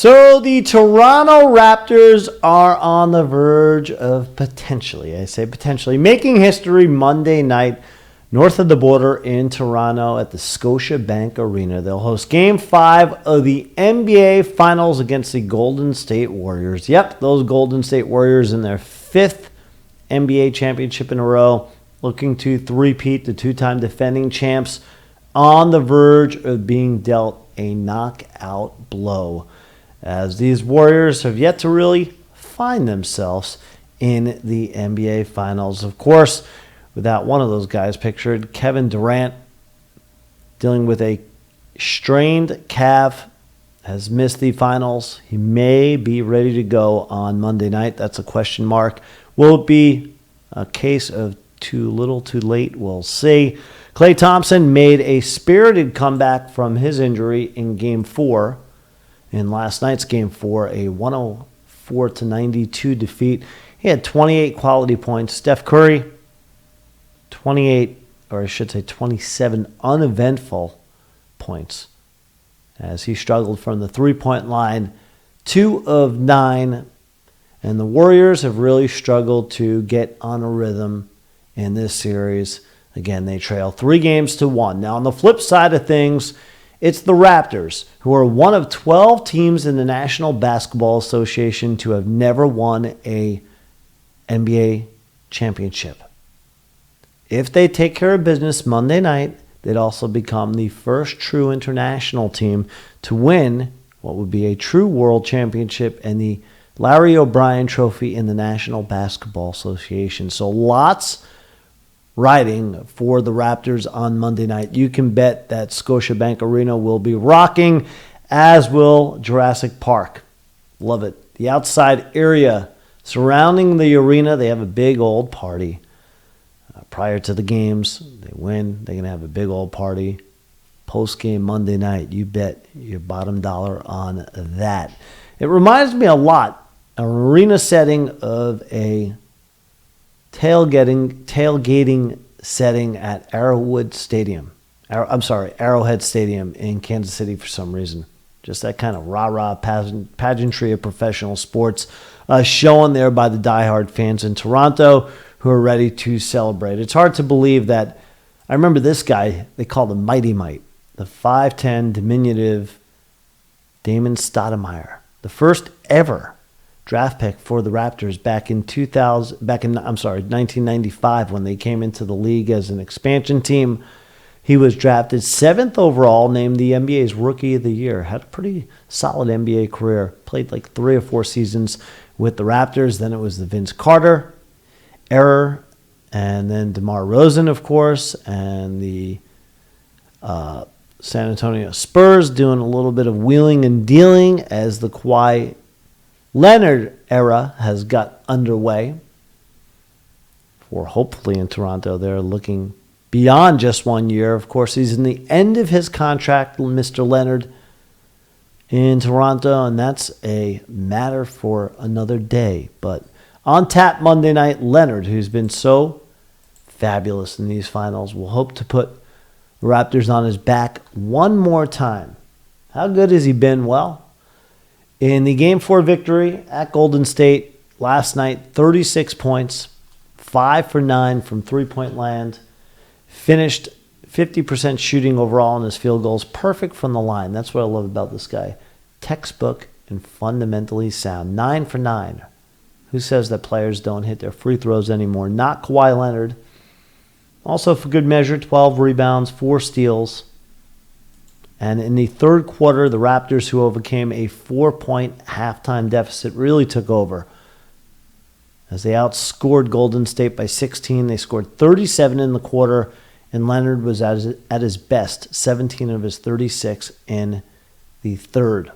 So the Toronto Raptors are on the verge of potentially, I say potentially, making history Monday night north of the border in Toronto at the Scotiabank Arena. They'll host Game 5 of the NBA Finals against the Golden State Warriors. Yep, those Golden State Warriors in their 5th NBA championship in a row, looking to three-peat, the two-time defending champs, on the verge of being dealt a knockout blow, as these Warriors have yet to really find themselves in the NBA Finals. Of course, without one of those guys pictured, Kevin Durant, dealing with a strained calf, has missed the finals. He may be ready to go on Monday night. That's a question mark. Will it be a case of too little, too late? We'll see. Klay Thompson made a spirited comeback from his injury in Game 4. In last night's Game 4, a 104-92 defeat. He had 28 quality points. Steph Curry, 27 uneventful points, as he struggled from the three-point line, 2 of 9. And the Warriors have really struggled to get on a rhythm in this series. Again, they trail 3-1. Now, on the flip side of things, it's the Raptors, who are one of 12 teams in the National Basketball Association to have never won a NBA championship. If they take care of business Monday night, they'd also become the first true international team to win what would be a true world championship and the Larry O'Brien Trophy in the National Basketball Association. So lots riding for the Raptors on Monday night. You can bet that Scotiabank Arena will be rocking, as will Jurassic Park. Love it. The outside area surrounding the arena, they have a big old party. Prior to the games, they win, they're going to have a big old party. Post-game Monday night, you bet your bottom dollar on that. It reminds me a lot, an arena setting of a tailgating setting at Arrowhead Stadium in Kansas City for some reason. Just that kind of rah-rah pageantry of professional sports shown there by the diehard fans in Toronto who are ready to celebrate. It's hard to believe that. I remember this guy, they call him Mighty Mite, the 5'10", diminutive Damon Stoudemire, the first ever draft pick for the Raptors back in 1995 when they came into the league as an expansion team. He was drafted 7th overall, named the NBA's Rookie of the Year. Had a pretty solid NBA career. Played like 3 or 4 seasons with the Raptors. Then it was the Vince Carter era, and then DeMar DeRozan, of course, and the San Antonio Spurs doing a little bit of wheeling and dealing as the Kawhi Leonard era has got underway. For hopefully in Toronto, they're looking beyond just 1 year. Of course, he's in the end of his contract, Mr. Leonard, in Toronto, and that's a matter for another day. But on tap Monday night, Leonard, who's been so fabulous in these finals, will hope to put the Raptors on his back one more time. How good has he been? Well, in the Game 4 victory at Golden State last night, 36 points, 5 for 9 from three-point land, finished 50% shooting overall in his field goals, perfect from the line. That's what I love about this guy. Textbook and fundamentally sound. 9 for 9. Who says that players don't hit their free throws anymore? Not Kawhi Leonard. Also, for good measure, 12 rebounds, 4 steals. And in the third quarter, the Raptors, who overcame a 4-point halftime deficit, really took over. As they outscored Golden State by 16, they scored 37 in the quarter, and Leonard was at his best, 17 of his 36 in the third.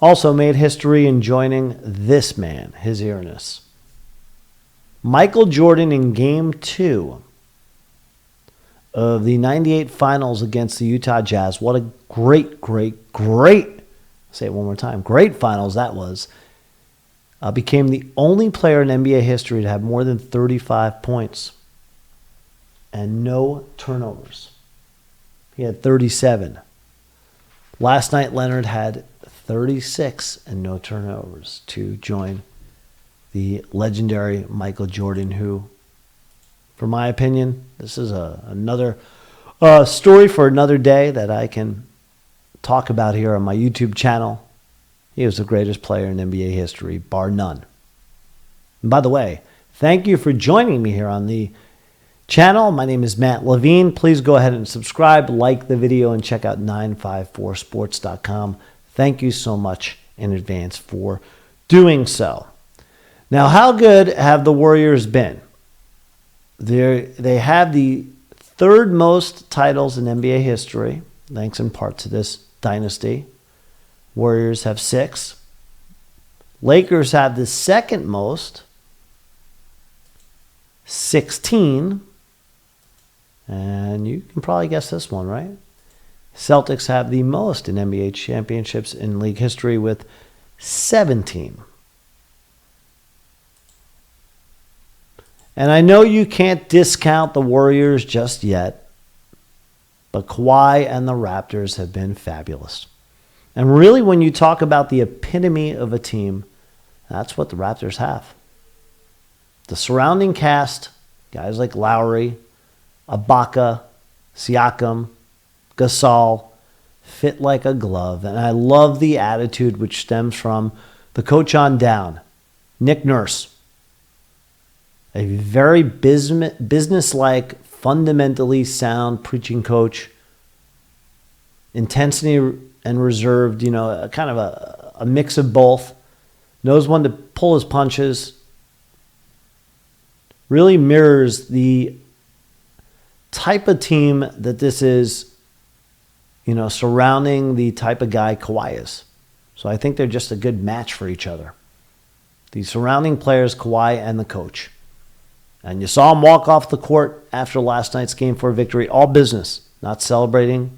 Also made history in joining this man, his Uranus. Michael Jordan in Game 2 of the 98 Finals against the Utah Jazz. What a great, say it one more time, great finals that was. Became the only player in NBA history to have more than 35 points and no turnovers. He had 37. Last night, Leonard had 36 and no turnovers to join the legendary Michael Jordan, who, for my opinion, this is another story for another day that I can talk about here on my YouTube channel. He was the greatest player in NBA history, bar none. And by the way, thank you for joining me here on the channel. My name is Matt Levine. Please go ahead and subscribe, like the video, and check out 954sports.com. Thank you so much in advance for doing so. Now, how good have the Warriors been? They have the third most titles in NBA history, thanks in part to this dynasty. Warriors have 6. Lakers have the second most, 16. And you can probably guess this one, right? Celtics have the most in NBA championships in league history with 17. And I know you can't discount the Warriors just yet, but Kawhi and the Raptors have been fabulous. And really, when you talk about the epitome of a team, that's what the Raptors have. The surrounding cast, guys like Lowry, Ibaka, Siakam, Gasol, fit like a glove. And I love the attitude which stems from the coach on down, Nick Nurse. A very business-like, fundamentally sound preaching coach. Intensity and reserved, kind of a mix of both. Knows when to pull his punches. Really mirrors the type of team that this is, surrounding the type of guy Kawhi is. So I think they're just a good match for each other. The surrounding players, Kawhi and the coach. And you saw him walk off the court after last night's game for a victory. All business. Not celebrating.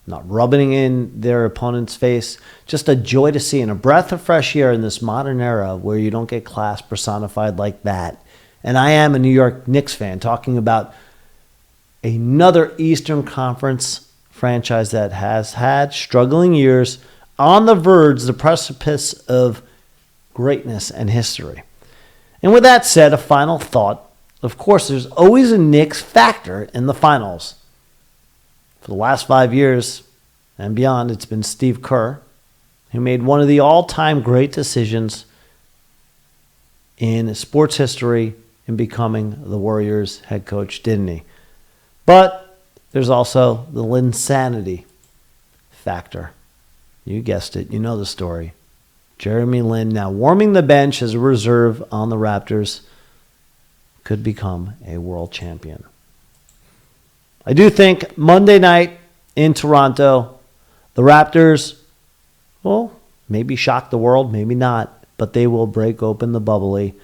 Not rubbing in their opponent's face. Just a joy to see and a breath of fresh air in this modern era where you don't get class personified like that. And I am a New York Knicks fan, talking about another Eastern Conference franchise that has had struggling years, on the verge, the precipice of greatness and history. And with that said, a final thought. Of course, there's always a Knicks factor in the finals. For the last 5 years and beyond, it's been Steve Kerr, who made one of the all-time great decisions in sports history in becoming the Warriors head coach, didn't he? But there's also the Linsanity factor. You guessed it. You know the story. Jeremy Lin, now warming the bench as a reserve on the Raptors, could become a world champion. I do think Monday night in Toronto, the Raptors, maybe shock the world, maybe not, but they will break open the bubbly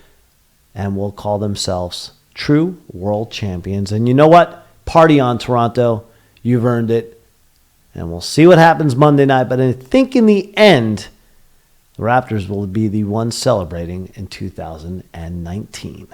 and will call themselves true world champions. And you know what? Party on, Toronto. You've earned it. And we'll see what happens Monday night. But I think in the end, the Raptors will be the ones celebrating in 2019.